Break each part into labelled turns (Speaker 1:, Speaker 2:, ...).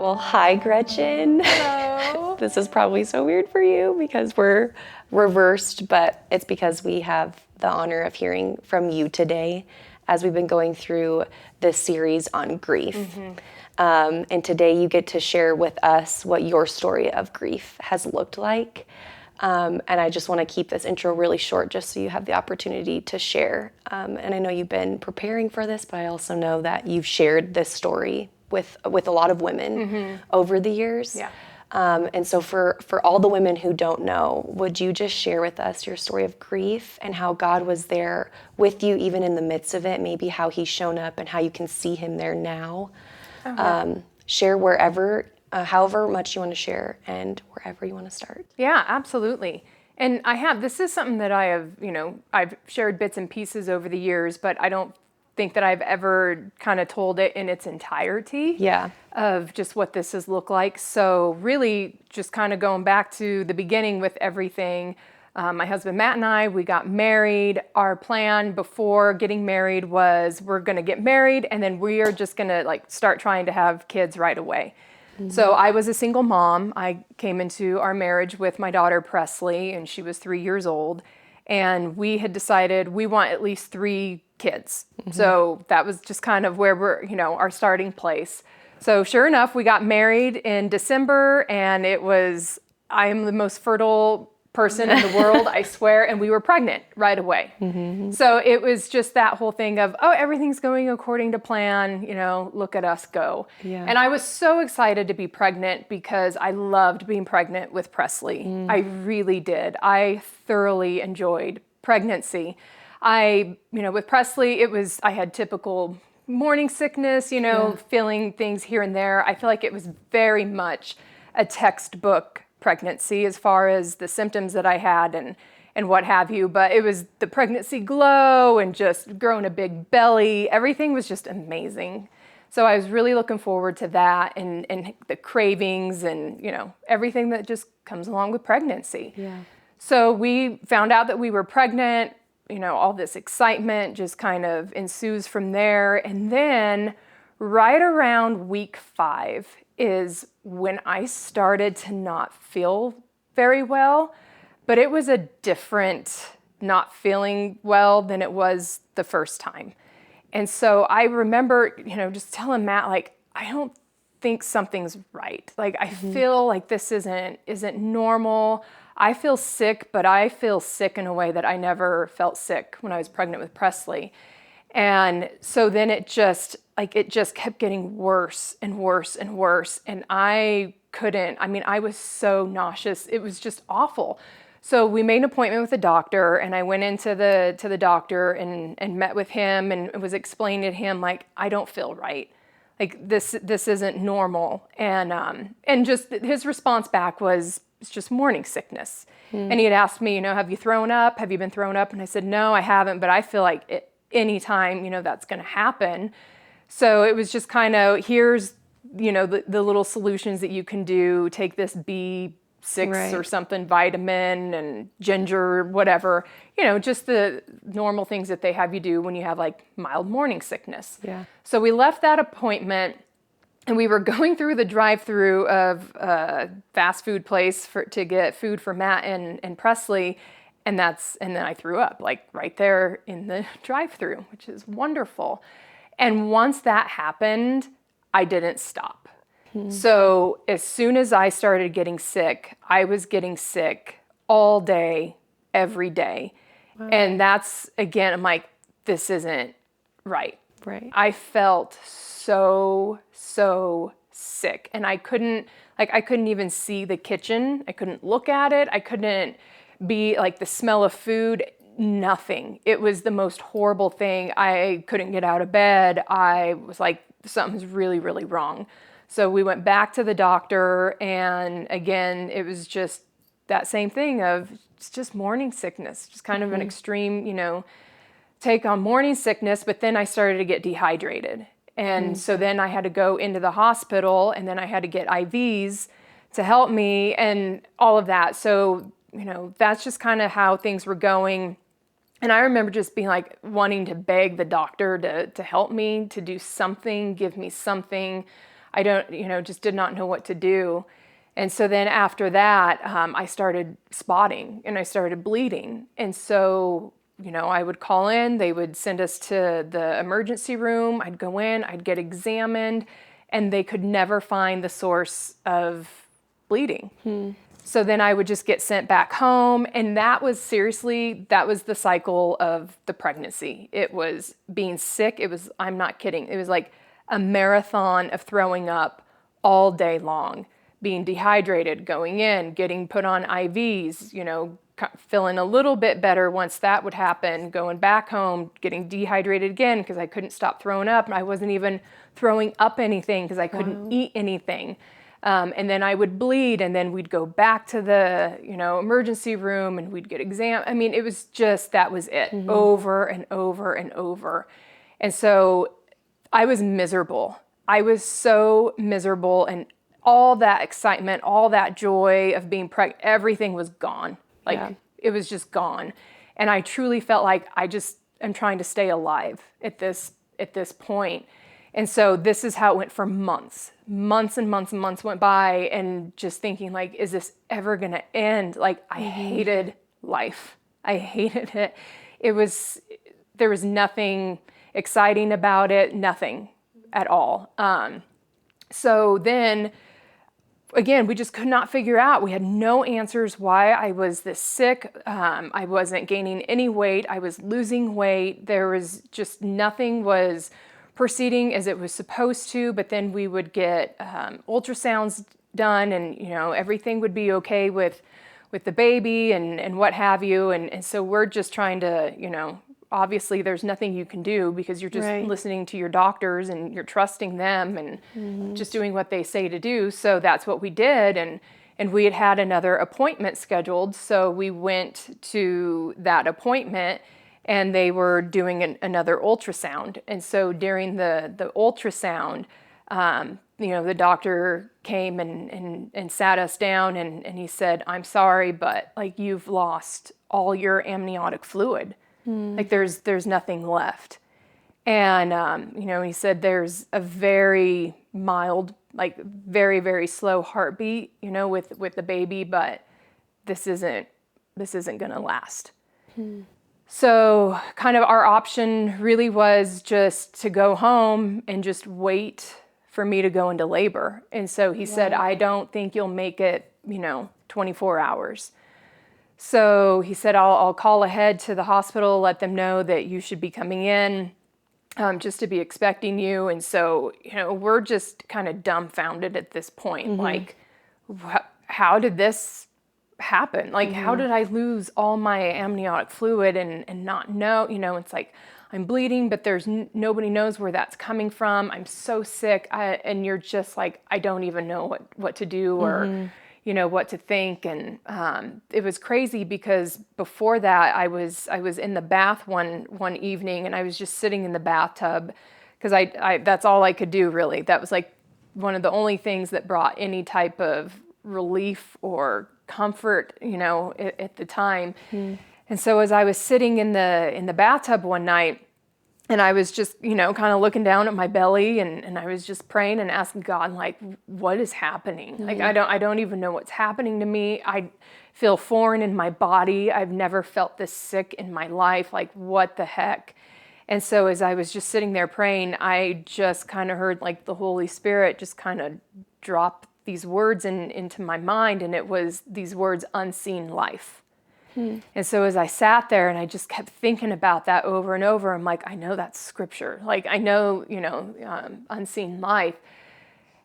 Speaker 1: Well, hi, Gretchen.
Speaker 2: Hello.
Speaker 1: This is probably so weird for you because we're reversed, but it's because we have the honor of hearing from you today as we've been going through this series on grief. And today you get to share with us what your story of grief has looked like. And I just want to keep this intro really short just so you have the opportunity to share. And I know you've been preparing for this, but I also know that you've shared this story with a lot of women over the years.
Speaker 2: Yeah.
Speaker 1: And so for all the women who don't know, would you just share with us your story of grief and how God was there with you even in the midst of it, maybe how he's shown up and how you can see him there now? Share wherever, however much you want to share and wherever you want to start.
Speaker 2: Yeah, absolutely. And this is something that I've shared bits and pieces over the years, but I don't think that I've ever kind of told it in its entirety.
Speaker 1: Yeah.
Speaker 2: Of just what this has looked like. So really just kind of going back to the beginning with everything. My husband Matt and I, we got married. Our plan before getting married was we're going to get married and then we are just going to start trying to have kids right away. So I was a single mom. I came into our marriage with my daughter Presley, and she was 3 years old. And we had decided we want at least 3 kids. So that was just kind of where we're, our starting place. So sure enough, we got married in December, and I am the most fertile person in the world, I swear, and we were pregnant right away. So it was just that whole thing of, oh, everything's going according to plan, look at us go.
Speaker 1: Yeah.
Speaker 2: And I was so excited to be pregnant because I loved being pregnant with Presley. I really did. I thoroughly enjoyed pregnancy. With Presley, I had typical morning sickness, feeling things here and there. I feel like it was very much a textbook pregnancy as far as the symptoms that I had and what have you. But it was the pregnancy glow and just growing a big belly. Everything was just amazing. So I was really looking forward to that and the cravings and, everything that just comes along with pregnancy.
Speaker 1: Yeah.
Speaker 2: So we found out that we were pregnant. All this excitement just kind of ensues from there. And then right around week 5 is when I started to not feel very well, but it was a different not feeling well than it was the first time. And so I remember, just telling Matt, I don't think something's right. I feel like this isn't normal. I feel sick, but I feel sick in a way that I never felt sick when I was pregnant with Presley. And so then it just kept getting worse and worse and worse. And I was so nauseous. It was just awful. So we made an appointment with the doctor, and I went into the doctor and met with him and was explaining to him, I don't feel right. This isn't normal. And just his response back was, it's just morning sickness. And he had asked me, have you thrown up? Have you been thrown up? And I said, no, I haven't, but I feel like anytime, that's going to happen. So it was just kind of, here's, the little solutions that you can do. Take this B6 or something, vitamin and ginger, whatever, just the normal things that they have you do when you have mild morning sickness.
Speaker 1: Yeah.
Speaker 2: So we left that appointment. And we were going through the drive-through of a fast food place to get food for Matt and Presley, and then I threw up right there in the drive-through, which is wonderful. And once that happened, I didn't stop. So as soon as I started getting sick, I was getting sick all day, every day. Wow. And that's, again, I'm like, this isn't right.
Speaker 1: Right.
Speaker 2: I felt so sick, and I couldn't even see the kitchen. I couldn't look at it. I couldn't be the smell of food, nothing. It was the most horrible thing. I couldn't get out of bed. I was like, something's really, really wrong. So we went back to the doctor, and again, it was just that same thing of it's just morning sickness, just kind of an extreme, take on morning sickness, but then I started to get dehydrated. And so then I had to go into the hospital, and then I had to get IVs to help me and all of that. So, that's just kind of how things were going. And I remember just being wanting to beg the doctor to help me, to do something, give me something. I don't, just did not know what to do. And so then after that, I started spotting and I started bleeding. And so, I would call in, they would send us to the emergency room. I'd go in, I'd get examined, and they could never find the source of bleeding. So then I would just get sent back home. And that was the cycle of the pregnancy. It was being sick. I'm not kidding. It was like a marathon of throwing up all day long, being dehydrated, going in, getting put on IVs, feeling a little bit better once that would happen, going back home, getting dehydrated again because I couldn't stop throwing up. And I wasn't even throwing up anything because I couldn't eat anything. And then I would bleed, and then we'd go back to the, emergency room, and we'd get examined. I mean, it was just, that was it, over and over and over. And so I was miserable. I was so miserable, and all that excitement, all that joy of being pregnant, everything was gone. It was just gone. And I truly felt like I just am trying to stay alive at this point. And so this is how it went for months and months and months went by, and just thinking like, is this ever going to end? Like, I hated life. I hated it. There was nothing exciting about it, nothing at all. So then again, we just could not figure out. We had no answers why I was this sick. I wasn't gaining any weight. I was losing weight. There was just nothing was proceeding as it was supposed to. But then we would get ultrasounds done, and everything would be okay with the baby and what have you. And so we're just trying to, obviously there's nothing you can do because you're just listening to your doctors and you're trusting them and just doing what they say to do. So that's what we did. And we had another appointment scheduled. So we went to that appointment, and they were doing another ultrasound. And so during the ultrasound, the doctor came and sat us down, and he said, "I'm sorry, but like, you've lost all your amniotic fluid. Like there's nothing left." And, he said there's a very mild, like very, very slow heartbeat, with the baby, but this isn't going to last. So kind of our option really was just to go home and just wait for me to go into labor. And so he said, "I don't think you'll make it, 24 hours. So he said, I'll call ahead to the hospital, let them know that you should be coming in, just to be expecting you." And so, we're just kind of dumbfounded at this point. Like, how did this happen? Like, how did I lose all my amniotic fluid and not know? It's like, I'm bleeding, but there's nobody knows where that's coming from. I'm so sick. And you're just like, I don't even know what to do or what to think. And it was crazy because before that, I was in the bath one evening, and I was just sitting in the bathtub because I that's all I could do, really. That was like one of the only things that brought any type of relief or comfort, at the time. And so as I was sitting in the bathtub one night, and I was just, kind of looking down at my belly, and I was just praying and asking God, like, what is happening? Like, I don't even know what's happening to me. I feel foreign in my body. I've never felt this sick in my life. Like, what the heck? And so as I was just sitting there praying, I just kind of heard like the Holy Spirit just kind of drop these words into my mind. And it was these words, unseen life. And so as I sat there and I just kept thinking about that over and over, I'm like, I know that's scripture. Like, I know, unseen life.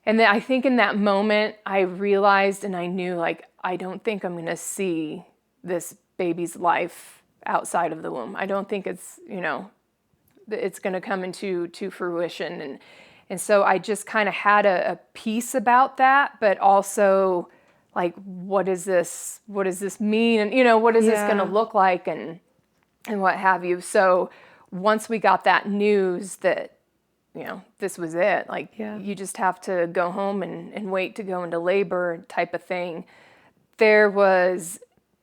Speaker 2: And then I think in that moment, I realized and I knew, like, I don't think I'm going to see this baby's life outside of the womb. I don't think it's, it's going to come into fruition. And so I just kind of had a peace about that, but also like, what does this mean? And, what is this going to look like and what have you? So once we got that news that, this was it, like, you just have to go home and wait to go into labor type of thing. There was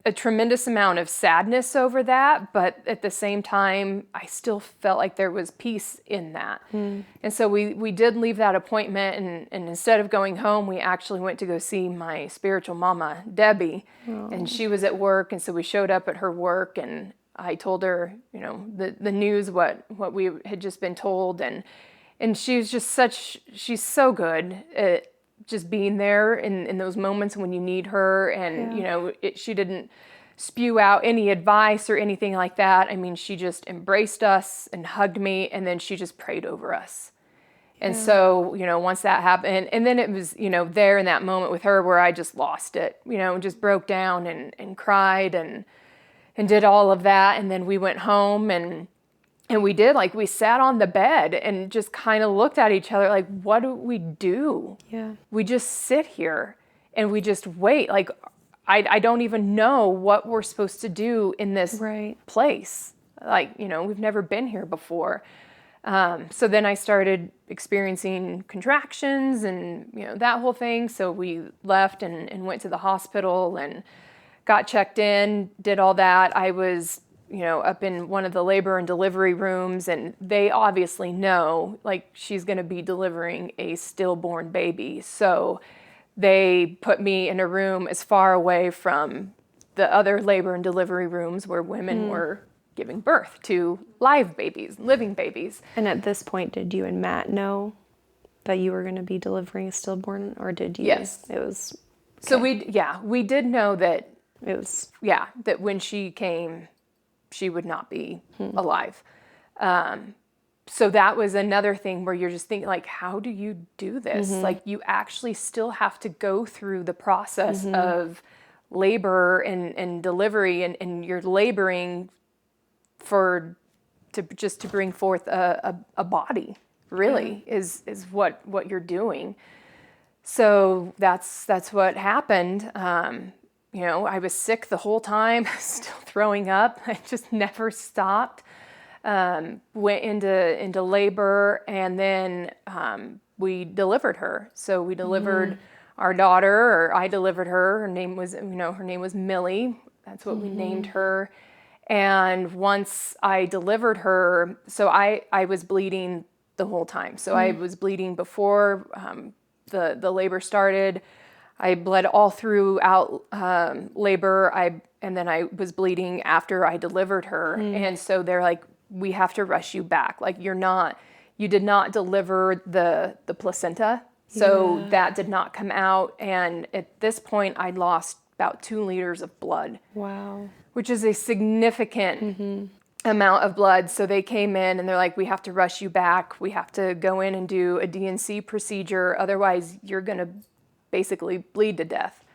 Speaker 2: a tremendous amount of sadness over that, but at the same time, I still felt like there was peace in that. And so we did leave that appointment, and instead of going home, we actually went to go see my spiritual mama, Debbie, and she was at work, and so we showed up at her work, and I told her, the news, what we had just been told, and she's so good at just being there in those moments when you need her. And, she didn't spew out any advice or anything like that. I mean, she just embraced us and hugged me, and then she just prayed over us. And so, once that happened, and then it was, there in that moment with her where I just lost it, just broke down and cried and did all of that. And then we went home and we did, we sat on the bed and just kind of looked at each other like, what do we do? Yeah. We just sit here and we just wait. I don't even know what we're supposed to do in this place. We've never been here before. So then I started experiencing contractions and, that whole thing. So we left and went to the hospital and got checked in, did all that. I was up in one of the labor and delivery rooms, and they obviously know, she's going to be delivering a stillborn baby. So they put me in a room as far away from the other labor and delivery rooms where women were giving birth to live babies, living babies.
Speaker 1: And at this point, did you and Matt know that you were going to be delivering a stillborn, or did you?
Speaker 2: Yes.
Speaker 1: It was... Okay.
Speaker 2: So we did know that
Speaker 1: it was...
Speaker 2: Yeah, that when she came, she would not be alive. So that was another thing where you're just thinking, how do you do this? You actually still have to go through the process of labor and delivery, and you're laboring to bring forth a body, really, is what you're doing. So that's what happened. I was sick the whole time, still throwing up. I just never stopped. Went into labor, and then we delivered her. So we delivered our daughter, or I delivered her. Her name was Millie. That's what we named her. And once I delivered her, so I was bleeding the whole time. So I was bleeding before the labor started. I bled all throughout labor, and then I was bleeding after I delivered her. And so they're like, we have to rush you back. You did not deliver the placenta, so that did not come out. And at this point, I'd lost about 2 liters of blood.
Speaker 1: Wow.
Speaker 2: Which is a significant amount of blood. So they came in and they're like, we have to rush you back. We have to go in and do a D&C procedure. Otherwise, you're going to basically bleed to death.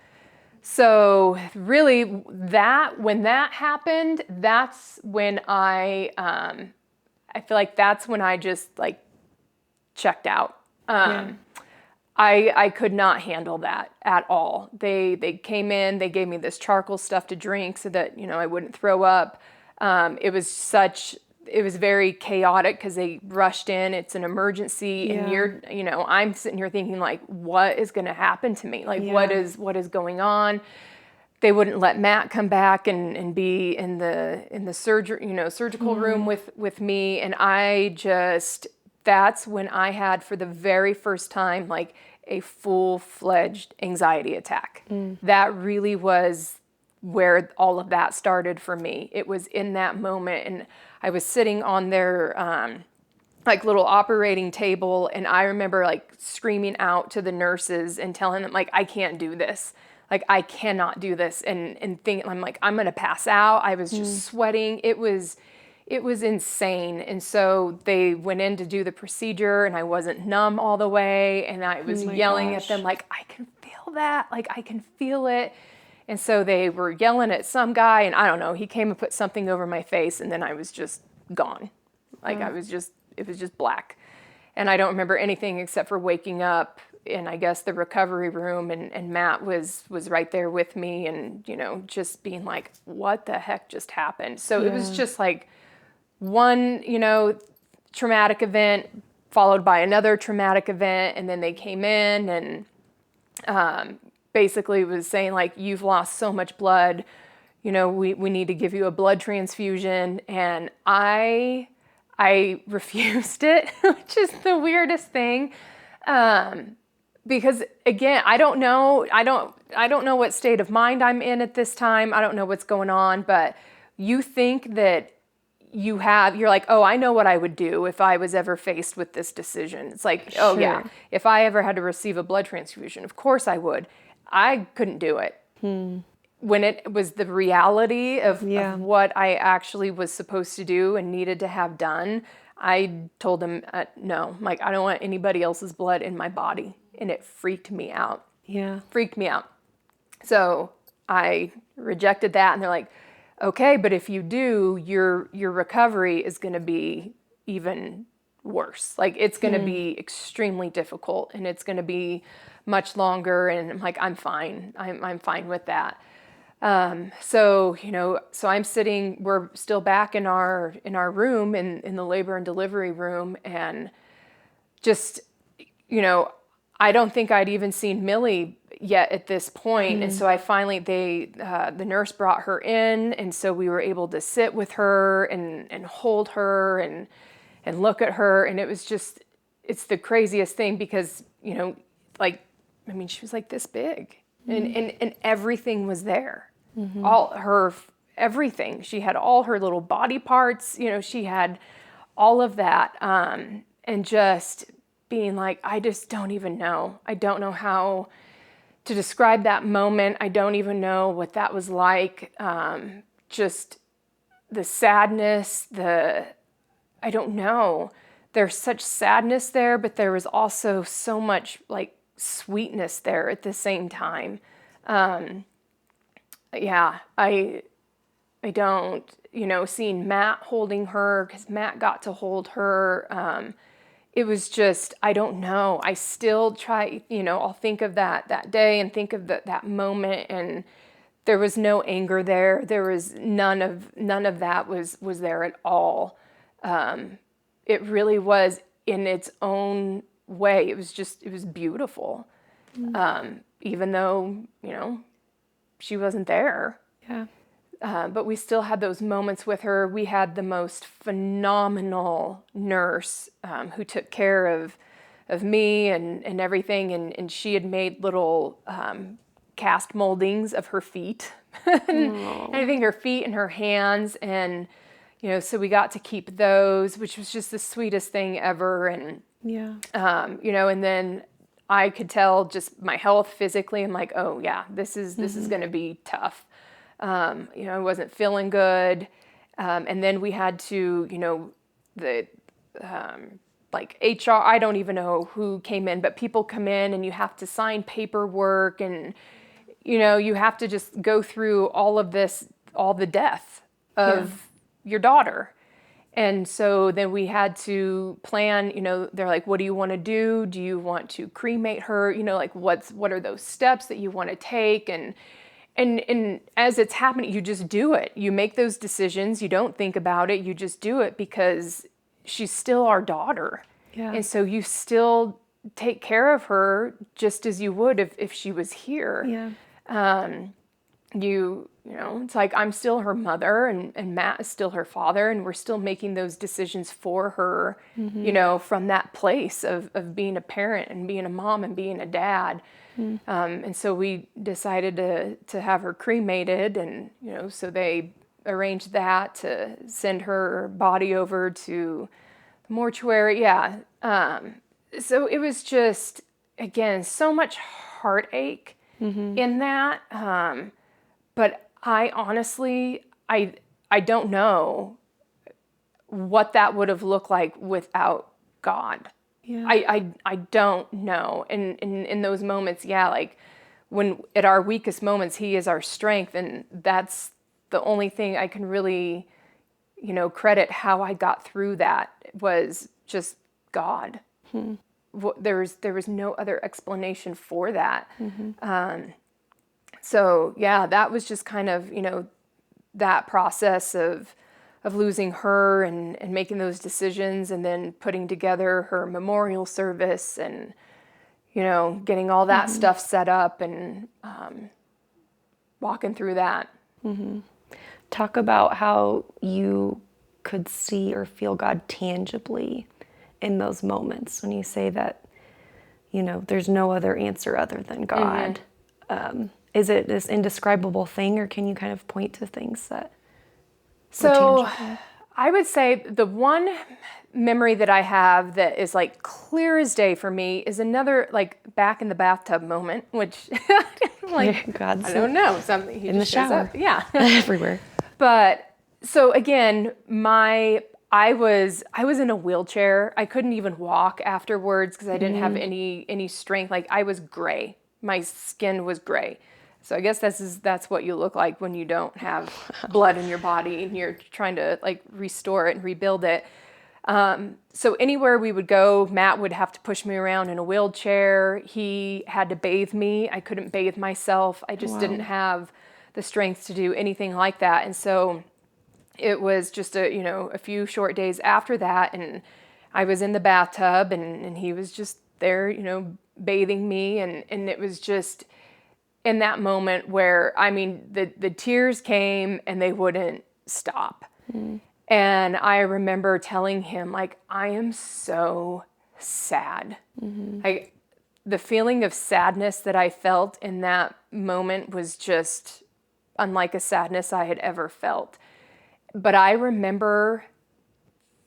Speaker 2: So really, when that happened, that's when I feel like that's when I just checked out. I could not handle that at all. They came in, they gave me this charcoal stuff to drink so that I wouldn't throw up. It was very chaotic because they rushed in. It's an emergency, and I'm sitting here thinking what is going to happen to me? What is going on? They wouldn't let Matt come back and be in the surgical room with me, and that's when I had, for the very first time, a full-fledged anxiety attack. That really was where all of that started for me. It was in that moment, and I was sitting on their little operating table, and I remember screaming out to the nurses and telling them I can't do this. I cannot do this, and thinking I'm gonna pass out. I was just sweating. It was insane. And so they went in to do the procedure, and I wasn't numb all the way, and I was yelling at them I can feel that, I can feel it. And so they were yelling at some guy, and I don't know, he came and put something over my face, and then I was just gone. It was just black. And I don't remember anything except for waking up in, I guess, the recovery room, and Matt was right there with me, and, just being what the heck just happened? So it was just one, traumatic event followed by another traumatic event, and then they came in and basically was saying you've lost so much blood, we need to give you a blood transfusion. And I refused it, which is the weirdest thing. Because again, I don't know what state of mind I'm in at this time. I don't know what's going on, but you think that you're like, oh, I know what I would do if I was ever faced with this decision. It's like, oh yeah, if I ever had to receive a blood transfusion, of course I would. I couldn't do it. When it was the reality of what I actually was supposed to do and needed to have done, I told them, no, like, I don't want anybody else's blood in my body. And it freaked me out.
Speaker 1: Yeah.
Speaker 2: Freaked me out. So I rejected that, and they're like, okay, but if you do, your recovery is going to be even worse. Like, it's going to be extremely difficult, and it's going to be much longer. And I'm like, I'm fine. I'm fine with that. So I'm sitting, we're still back in our room in the labor and delivery room, and just, I don't think I'd even seen Millie yet at this point. And so I finally, the nurse brought her in. And so we were able to sit with her and hold her and look at her. And it was just, it's the craziest thing because, she was like this big and everything was there. All her, everything. She had all her little body parts, she had all of that. And just being like, I just don't even know. I don't know how to describe that moment. I don't even know what that was like. Just the sadness, I don't know. There's such sadness there, but there was also so much like sweetness there at the same time. I don't, seeing Matt holding her, because Matt got to hold her. It was just, I don't know. I still try, I'll think of that day and think of that moment, and there was no anger there. There was none of that was there at all. It really was in its own way. It was beautiful. Even though, she wasn't there.
Speaker 1: Yeah.
Speaker 2: But we still had those moments with her. We had the most phenomenal nurse who took care of me and everything. And she had made little cast moldings of her feet. And I think her feet and her hands. And, so we got to keep those, which was just the sweetest thing ever. And, and then I could tell just my health physically. I'm like, oh yeah, this is going to be tough. I wasn't feeling good. And then we had to, the HR, I don't even know who came in, but people come in and you have to sign paperwork and, you have to just go through all of this, all the death of your daughter. And so then we had to plan, they're like, what do you want to do? Do you want to cremate her? What are those steps that you want to take? And as it's happening, you just do it. You make those decisions. You don't think about it. You just do it because she's still our daughter.
Speaker 1: Yeah.
Speaker 2: And so you still take care of her just as you would if she was here.
Speaker 1: Yeah.
Speaker 2: It's like I'm still her mother and Matt is still her father, and we're still making those decisions for her, from that place of being a parent and being a mom and being a dad. And so we decided to have her cremated, and, so they arranged that to send her body over to the mortuary. Yeah. So it was just, again, so much heartache in that. But I honestly, I don't know what that would have looked like without God.
Speaker 1: Yeah.
Speaker 2: I don't know. And in those moments, like when at our weakest moments, He is our strength. And that's the only thing I can really, credit how I got through that was just God. There was no other explanation for that. So that was just kind of, that process of losing her and making those decisions, and then putting together her memorial service and, getting all that stuff set up and walking through that.
Speaker 1: talk about how you could see or feel God tangibly in those moments when you say that, there's no other answer other than God. Is it this indescribable thing, or can you kind of point to things that were
Speaker 2: So
Speaker 1: tangible?
Speaker 2: I would say the one memory that I have that is like clear as day for me is another like back in the bathtub moment, which like
Speaker 1: God's
Speaker 2: I don't know, something he
Speaker 1: in the
Speaker 2: just shows
Speaker 1: shower.
Speaker 2: up. Yeah.
Speaker 1: Everywhere.
Speaker 2: But so again, I was in a wheelchair. I couldn't even walk afterwards because I didn't have any strength. Like I was gray. My skin was gray. So I guess that's what you look like when you don't have blood in your body and you're trying to like restore it and rebuild it. So anywhere we would go, Matt would have to push me around in a wheelchair. He had to bathe me. I couldn't bathe myself. I just didn't have the strength to do anything like that. And so it was just a few short days after that, and I was in the bathtub and he was just there, bathing me. And it was just in that moment where, I mean, the tears came and they wouldn't stop. And I remember telling him, like, I am so sad. Like, the feeling of sadness that I felt in that moment was just unlike a sadness I had ever felt. But I remember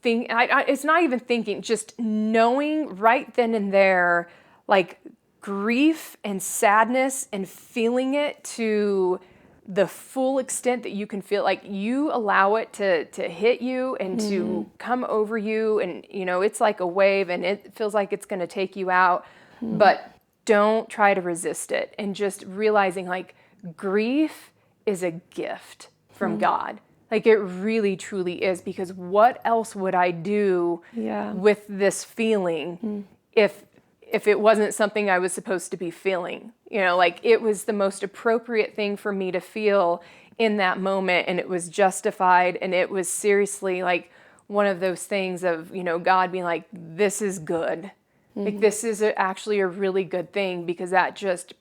Speaker 2: it's not even thinking, just knowing right then and there, like grief and sadness and feeling it to the full extent that you can feel, like you allow it to hit you and to come over you. And, it's like a wave and it feels like it's going to take you out, but don't try to resist it. And just realizing like grief is a gift from God. Like it really, truly is, because what else would I do with this feeling if it wasn't something I was supposed to be feeling? Like it was the most appropriate thing for me to feel in that moment, and it was justified, and it was seriously like one of those things of, God being like, this is good. Like this is actually a really good thing, because that just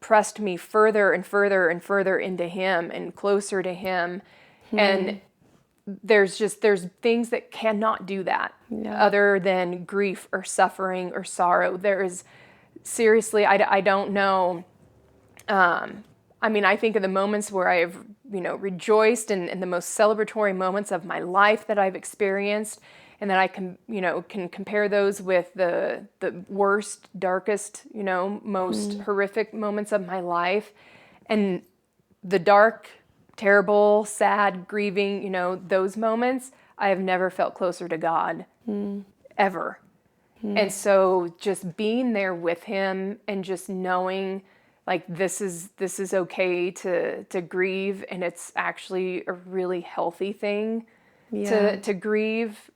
Speaker 2: pressed me further and further and further into him and closer to him. And there's things that cannot do that other than grief or suffering or sorrow. There is seriously, I don't know. I mean, I think of the moments where I have, rejoiced and the most celebratory moments of my life that I've experienced. And then I can compare those with the worst, darkest, most horrific moments of my life. And the dark, terrible, sad, grieving, those moments, I have never felt closer to God, ever. And so just being there with him and just knowing like this is okay to grieve, and it's actually a really healthy thing to grieve.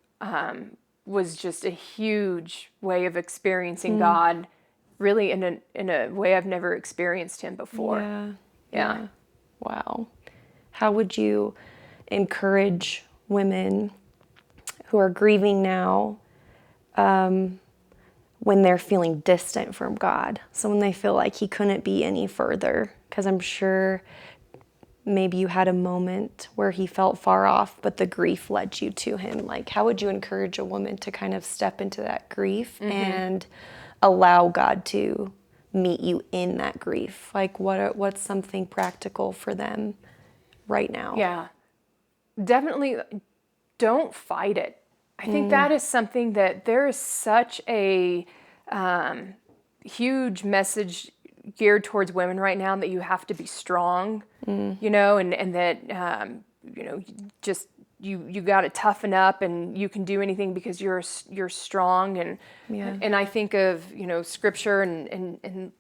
Speaker 2: Was just a huge way of experiencing God, really in a way I've never experienced him before. Yeah.
Speaker 1: Wow. How would you encourage women who are grieving now when they're feeling distant from God? So when they feel like he couldn't be any further, because I'm sure maybe you had a moment where he felt far off, but the grief led you to him. Like, how would you encourage a woman to kind of step into that grief and allow God to meet you in that grief? Like, what's something practical for them right now?
Speaker 2: Yeah, definitely don't fight it. I think that is something that there is such a huge message geared towards women right now, that you have to be strong, and that, just you got to toughen up and you can do anything because you're strong. And I think of, scripture and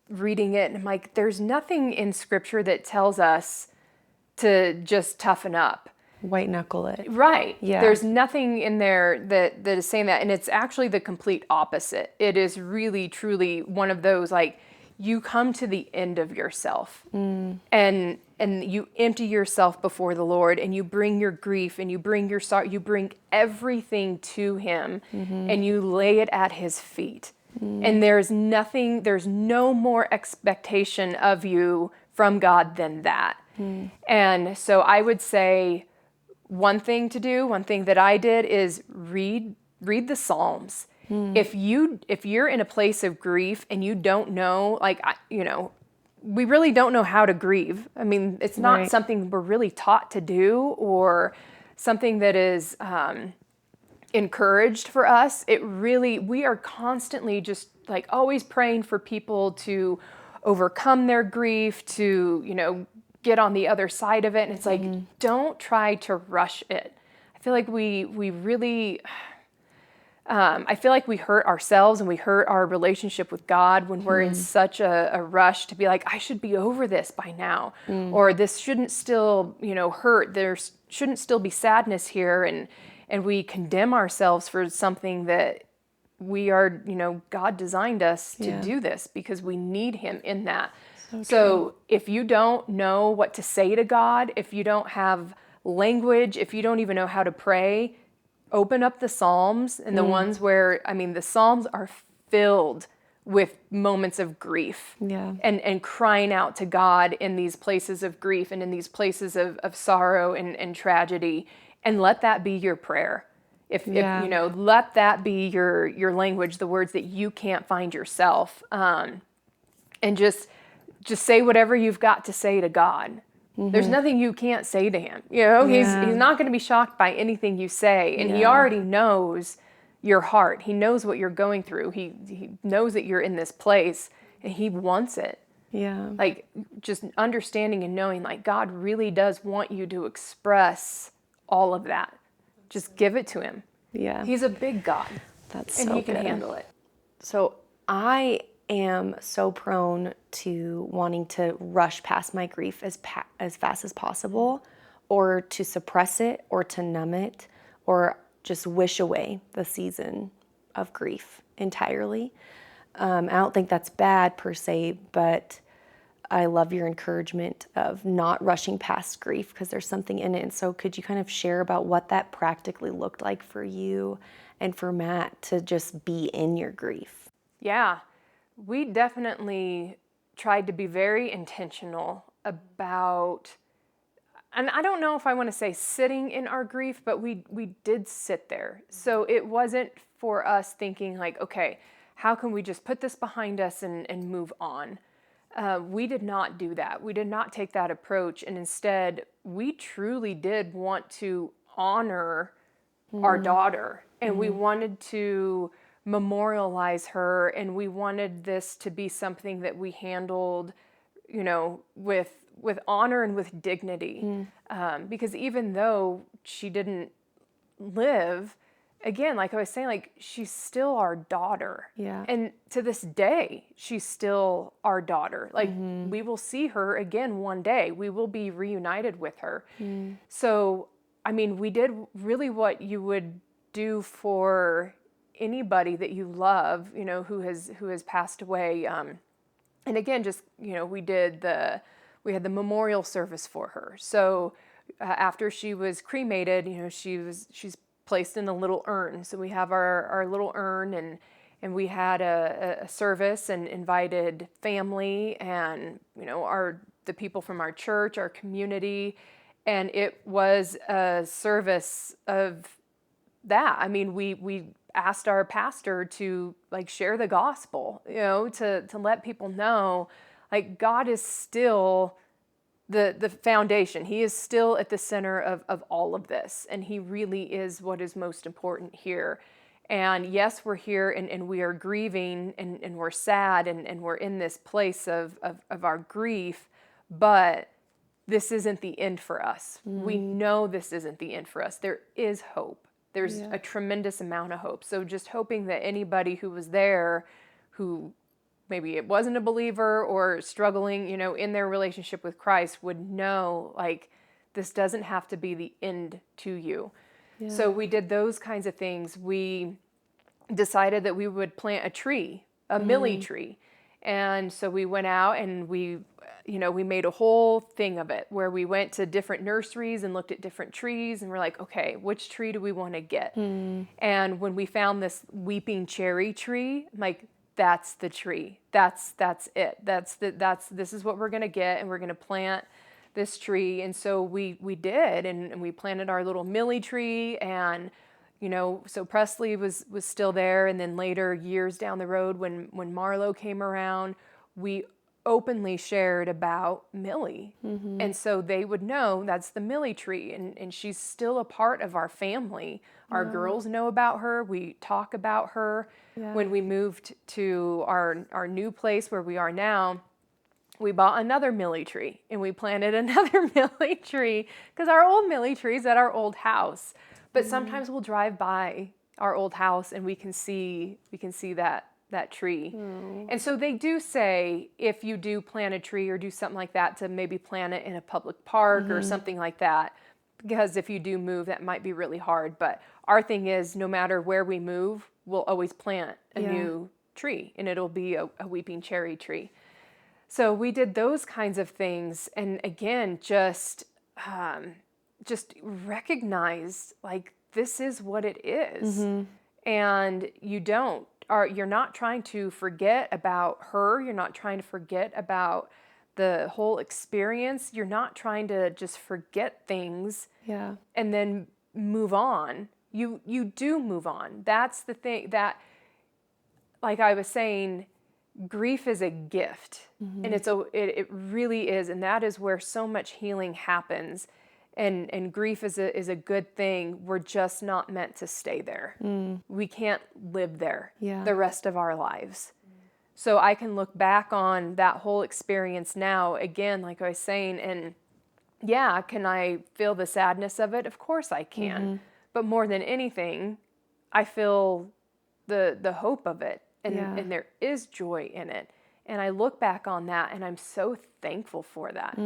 Speaker 2: reading it, and I'm like, there's nothing in scripture that tells us to just toughen up.
Speaker 1: White knuckle it.
Speaker 2: Right.
Speaker 1: Yeah.
Speaker 2: There's nothing in there that is saying that. And it's actually the complete opposite. It is really, truly one of those, like, you come to the end of yourself and you empty yourself before the Lord, and you bring your grief and you bring your sorrow, you bring everything to him and you lay it at his feet. And there's no more expectation of you from God than that. And so I would say one thing that I did is read the Psalms. If you're in a place of grief and you don't know, like, we really don't know how to grieve. I mean, it's not
Speaker 1: Right.
Speaker 2: something we're really taught to do or something that is encouraged for us. We are constantly just like always praying for people to overcome their grief, to, get on the other side of it. And it's like, don't try to rush it. I feel like we really, I feel like we hurt ourselves and we hurt our relationship with God when we're in such a rush to be like, I should be over this by now, or this shouldn't still, hurt. There shouldn't still be sadness here, and we condemn ourselves for something that we are, God designed us to do this because we need Him in that. So if you don't know what to say to God, if you don't have language, if you don't even know how to pray, open up the Psalms and the ones where, the Psalms are filled with moments of grief and crying out to God in these places of grief and in these places of sorrow and tragedy, and let that be your prayer. If let that be your language, the words that you can't find yourself, and just say whatever you've got to say to God. There's nothing you can't say to Him. He's not going to be shocked by anything you say, and He already knows your heart. He knows what you're going through. He knows that you're in this place, and He wants it.
Speaker 1: Yeah.
Speaker 2: Like, just understanding and knowing, like, God really does want you to express all of that. Just give it to Him.
Speaker 1: Yeah.
Speaker 2: He's a big God.
Speaker 1: That's
Speaker 2: and
Speaker 1: so
Speaker 2: He can
Speaker 1: good.
Speaker 2: handle it.
Speaker 1: So I am so prone to wanting to rush past my grief as fast as possible, or to suppress it, or to numb it, or just wish away the season of grief entirely. I don't think that's bad per se, but I love your encouragement of not rushing past grief because there's something in it. And so could you kind of share about what that practically looked like for you and for Matt to just be in your grief?
Speaker 2: Yeah. We definitely tried to be very intentional about, and I don't know if I want to say sitting in our grief, but we did sit there. So it wasn't for us thinking like, okay, how can we just put this behind us and move on? We did not do that. We did not take that approach. And instead, we truly did want to honor our daughter. And we wanted to memorialize her. And we wanted this to be something that we handled, with honor and with dignity. Because even though she didn't live, again, like I was saying, like, she's still our daughter.
Speaker 1: Yeah.
Speaker 2: And to this day, she's still our daughter. Like, we will see her again one day. We will be reunited with her. So, we did really what you would do for anybody that you love, who has passed away. And again, just, we had the memorial service for her. So after she was cremated, she's placed in a little urn. So we have our little urn, and we had a service and invited family and, the people from our church, our community. And it was a service of that. We asked our pastor to share the gospel, to let people know, God is still the foundation. He is still at the center of all of this. And He really is what is most important here. And yes, we're here and we are grieving and we're sad and we're in this place of our grief, but this isn't the end for us. We know this isn't the end for us. There is hope. There's a tremendous amount of hope. So just hoping that anybody who was there, who maybe it wasn't a believer or struggling, in their relationship with Christ, would know, this doesn't have to be the end to you. Yeah. So we did those kinds of things. We decided that we would plant a tree, a millie tree. And so we went out and we made a whole thing of it where we went to different nurseries and looked at different trees, and we're like, okay, which tree do we want to get? And when we found this weeping cherry tree, that's the tree. That's it. This is what we're going to get, and we're going to plant this tree. And so we did, and we planted our little Millie tree, and so Presley was still there. And then later, years down the road, when Marlo came around, we openly shared about Millie. And so they would know that's the Millie tree, and she's still a part of our family. Our girls know about her. We talk about her. When we moved to our new place where we are now, we bought another Millie tree, and we planted another Millie tree, because our old Millie tree is at our old house. But sometimes we'll drive by our old house, and we can see that tree. And so they do say, if you do plant a tree or do something like that, to maybe plant it in a public park or something like that, because if you do move, that might be really hard. But our thing is, no matter where we move, we'll always plant a new tree, and it'll be a weeping cherry tree. So we did those kinds of things, and again, just recognize, like, this is what it is. And you're not trying to forget about her. You're not trying to forget about the whole experience. You're not trying to just forget things and then move on. You do move on. That's the thing, that, like I was saying, grief is a gift, and it really is, and that is where so much healing happens. And grief is a good thing. We're just not meant to stay there. We can't live there the rest of our lives. So I can look back on that whole experience now, again, like I was saying, and can I feel the sadness of it? Of course I can. But more than anything, I feel the hope of it, and there is joy in it. And I look back on that, and I'm so thankful for that.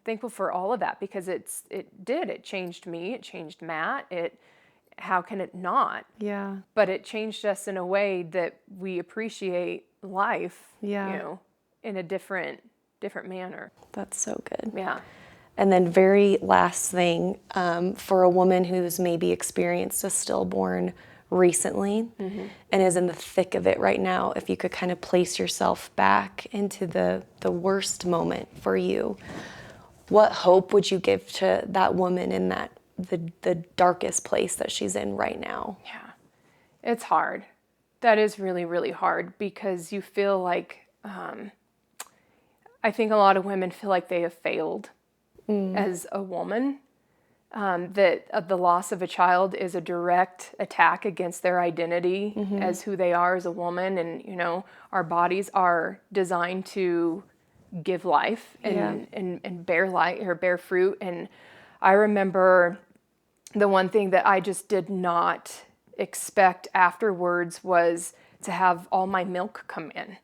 Speaker 2: Thankful for all of that, because it changed me, it changed Matt, how can it not? But it changed us in a way that we appreciate life, in a different manner.
Speaker 1: That's so good.
Speaker 2: Yeah.
Speaker 1: And then very last thing, for a woman who's maybe experienced a stillborn recently and is in the thick of it right now, if you could kind of place yourself back into the worst moment for you, what hope would you give to that woman in that the darkest place that she's in right now?
Speaker 2: Yeah, it's hard. That is really, really hard, because you feel like, I think a lot of women feel like they have failed as a woman. That the loss of a child is a direct attack against their identity as who they are as a woman. And, our bodies are designed to give life and bear light or bear fruit. And I remember the one thing that I just did not expect afterwards was to have all my milk come in.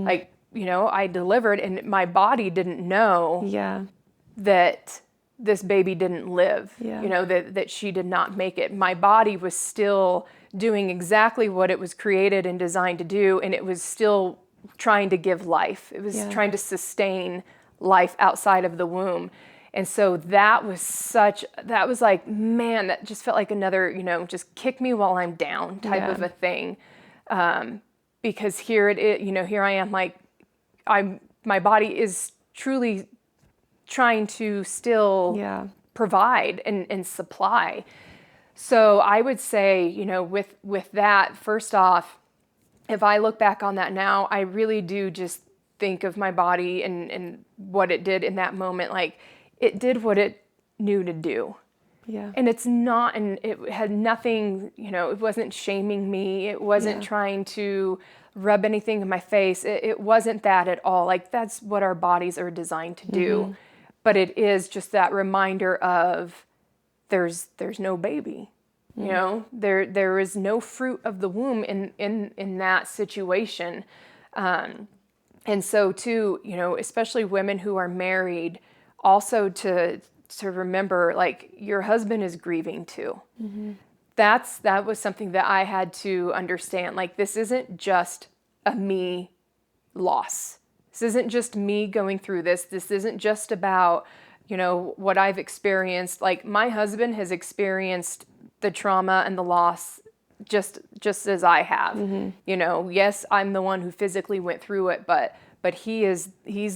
Speaker 2: Like, I delivered, and my body didn't know that this baby didn't live, that she did not make it. My body was still doing exactly what it was created and designed to do, and it was still trying to give life. It was trying to sustain life outside of the womb. And so that was like, man, that just felt like another, just kick me while I'm down type of a thing. Because here here I am, like, my body is truly trying to still provide and supply. So I would say, with that, first off, if I look back on that now, I really do just think of my body and what it did in that moment. Like, it did what it knew to do. And it's not, and it had nothing, it wasn't shaming me. It wasn't trying to rub anything in my face. It wasn't that at all. Like, that's what our bodies are designed to do. But it is just that reminder of there's no baby. There is no fruit of the womb in that situation. And so too, especially women who are married, also to remember, like, your husband is grieving too. That was something that I had to understand. Like, this isn't just a me loss. This isn't just me going through this. This isn't just about, what I've experienced. Like, my husband has experienced the trauma and the loss just as I have. Yes, I'm the one who physically went through it, but he's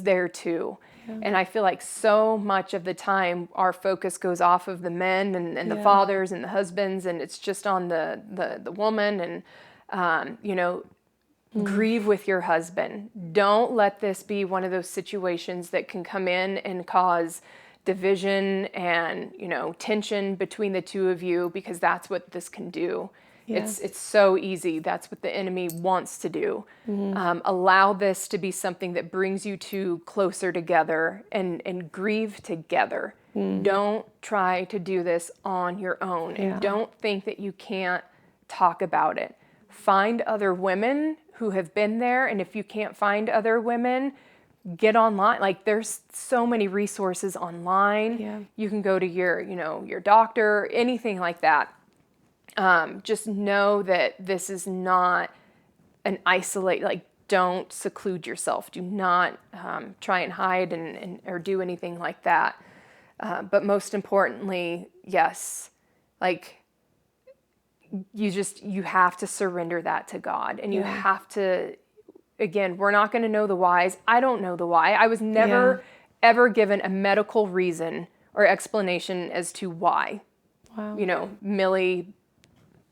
Speaker 2: there too. And I feel like so much of the time our focus goes off of the men and the fathers and the husbands, and it's just on the woman. And, grieve with your husband. Don't let this be one of those situations that can come in and cause division and, tension between the two of you, because that's what this can do. Yeah. It's so easy. That's what the enemy wants to do. Allow this to be something that brings you two closer together and grieve together. Don't try to do this on your own. And don't think that you can't talk about it. Find other women who have been there. And if you can't find other women, get online. Like, there's so many resources online. Yeah. You can go to your doctor, anything like that. Just know that this is not an isolate, like, don't seclude yourself. Do not try and hide and or do anything like that. But most importantly, yes, like, you have to surrender that to God, and you have to, again, we're not going to know the whys. I don't know the why. I was never ever given a medical reason or explanation as to why. Wow. Millie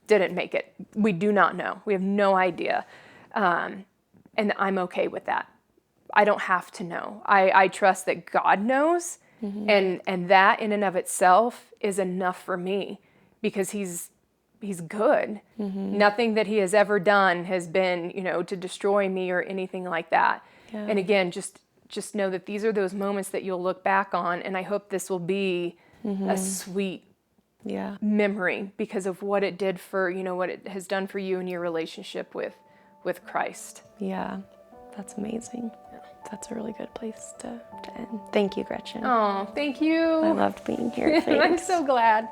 Speaker 2: didn't make it. We do not know. We have no idea. And I'm okay with that. I don't have to know. I trust that God knows. And that in and of itself is enough for me, because he's good. Nothing that he has ever done has been, to destroy me or anything like that. Yeah. And again, just know that these are those moments that you'll look back on, and I hope this will be a sweet memory because of what it did for, what it has done for you in your relationship with Christ.
Speaker 1: Yeah, that's amazing. That's a really good place to end. Thank you, Gretchen.
Speaker 2: Oh, thank you.
Speaker 1: I loved being here.
Speaker 2: I'm so glad.